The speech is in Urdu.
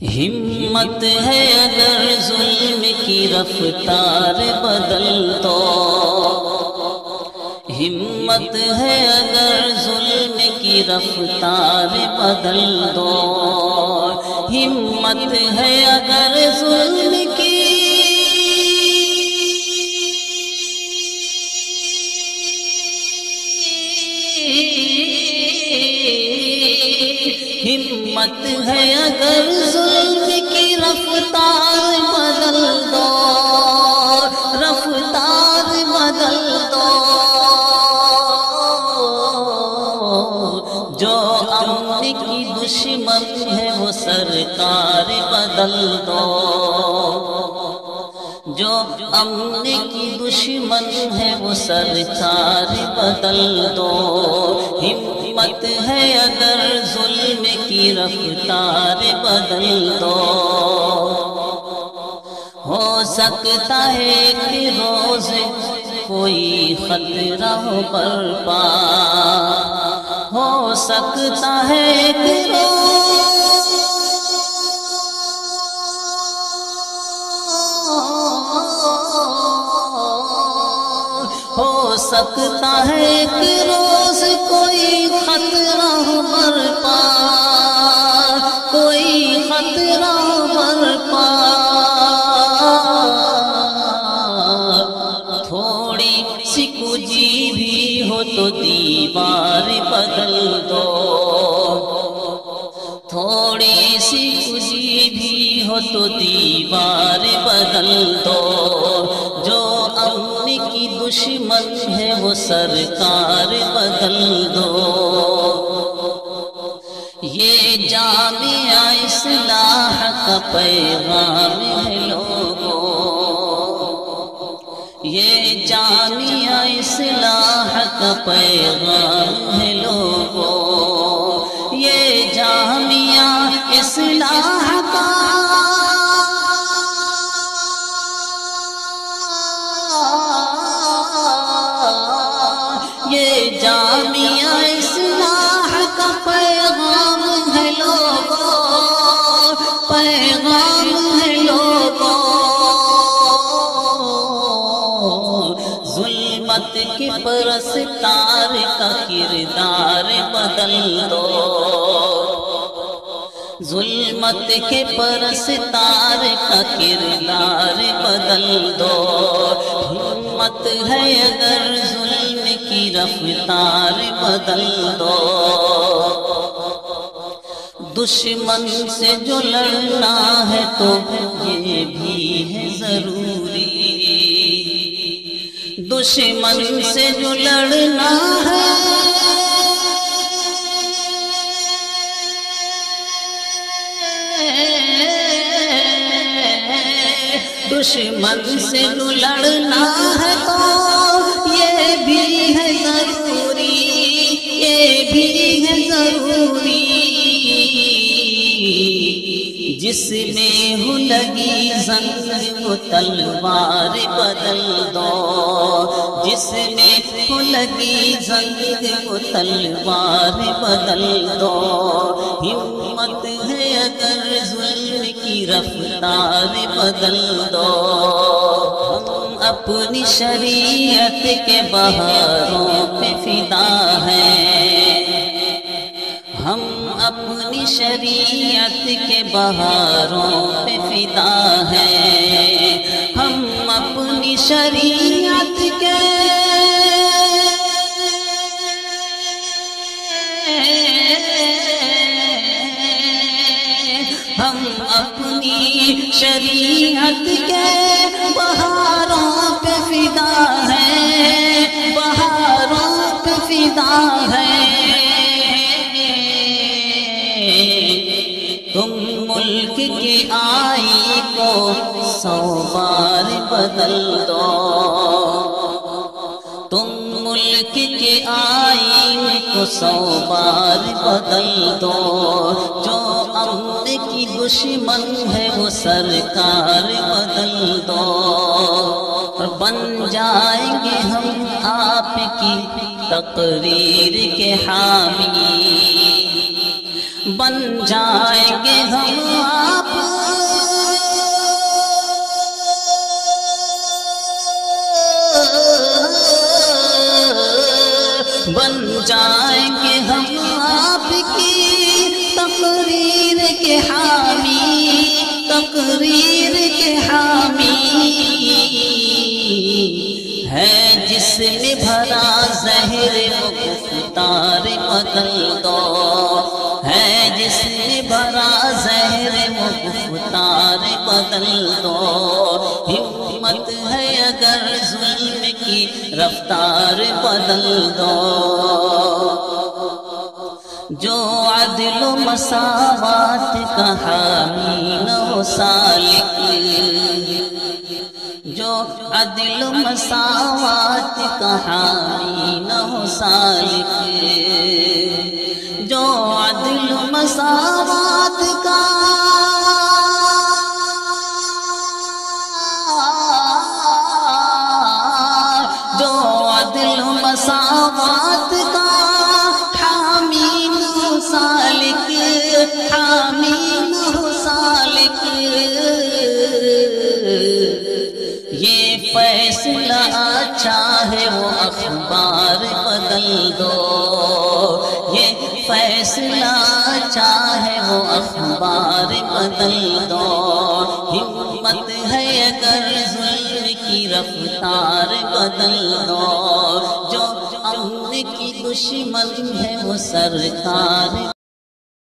ہمت ہے اگر ظلم کی رفتار بدل دو، ہمت ہے اگر ظلم کی رفتار بدل دو، ہمت ہے اگر ظلم کی ہمت ہے اگر ظلم کی رفتار بدل دو، رفتار بدل دو، جو امن کی دشمن ہے وہ سرکار بدل دو، جو امن کی دشمن ہے وہ سرکار بدل دو، ہمت ہے اگر ظلم کی رفتار بدل دو، ہو سکتا ہے کہ روز کوئی خطرہ ہو برپا، ہو سکتا ہے کہ ہو سکتا ہے کہ روز کوئی خطرہ ہو برپا، کوئی خطرہ ہو برپا، تھوڑی سی کجی بھی ہو تو دیوار بدل دو، تھوڑی سی کجی بھی ہو تو دیوار بدل دو، جو امن کی دشمن ہے وہ سرکار بدل دو، یہ جامعہ اصلاح کا پیغام ہے لوگوں، یہ جامعہ اصلاح کا پیغام ہے لوگوں، یہ جامعہ اصلاح کا یہ جامعہ اصلاح کا پیغام ہے لوگوں، پیغام ہے لوگوں، ظلمت کے پرستار کا کردار بدل دو، ظلمت کے پرستار کا کردار بدل دو، ہمت ہے اگر ظلم کی رفتار بدل دو، دشمن سے جو لڑنا ہے تو یہ بھی ہے ضروری، دشمن سے جو لڑنا ہے دشمن سے جو لڑنا ہے تو یہ بھی ہے ضروری، یہ بھی ہے ضروری، جس میں ہو لگی زنگ وہ تلوار بدل دو، جس میں ہو لگی زنگ وہ تلوار بدل دو، ہمت ہے اگر ظلم کی رفتار بدل دو، ہم اپنی شریعت کے بہاروں پہ فدا ہیں، ہم اپنی شریعت کے بہاروں پہ فدا ہیں، ہم اپنی شریعت کے ہم اپنی شریعت کے بہاروں پہ فدا ہیں، بہاروں پہ فدا ہیں، تم ملک کے آئین کو 100 بار بدل دو، تم ملک کے آئین کو 100 بار بدل دو، جو امن کی دشمن ہے وہ سرکار بدل دو، اور بن جائیں گے ہم آپ کی تقریر کے حامی، بن جائیں گے ہم آپ تقریر کے حامی ہے، جس نے بھرا زہر و گفتار بدل دو، ہے جس نے بھرا زہر و گفتار بدل دو، ہمت ہے اگر ظلم کی رفتار بدل دو، جو عدل و مساوات کا حامی نہ ہو سالک، جو عدل و مساوات کا حامی نہ ہو سالک، جو عدل و مساوات کا جو عدل و مساوات کا حامی نہ ہو سالک، حامی نہ ہو سالک، یہ فیصلہ اچھا ہے وہ اخبار بدل دو، یہ فیصلہ اچھا ہے وہ اخبار بدل دو، ہمت ہے اگر ظلم کی رفتار بدل دو، جو امن کی دشمن ہے وہ سرکار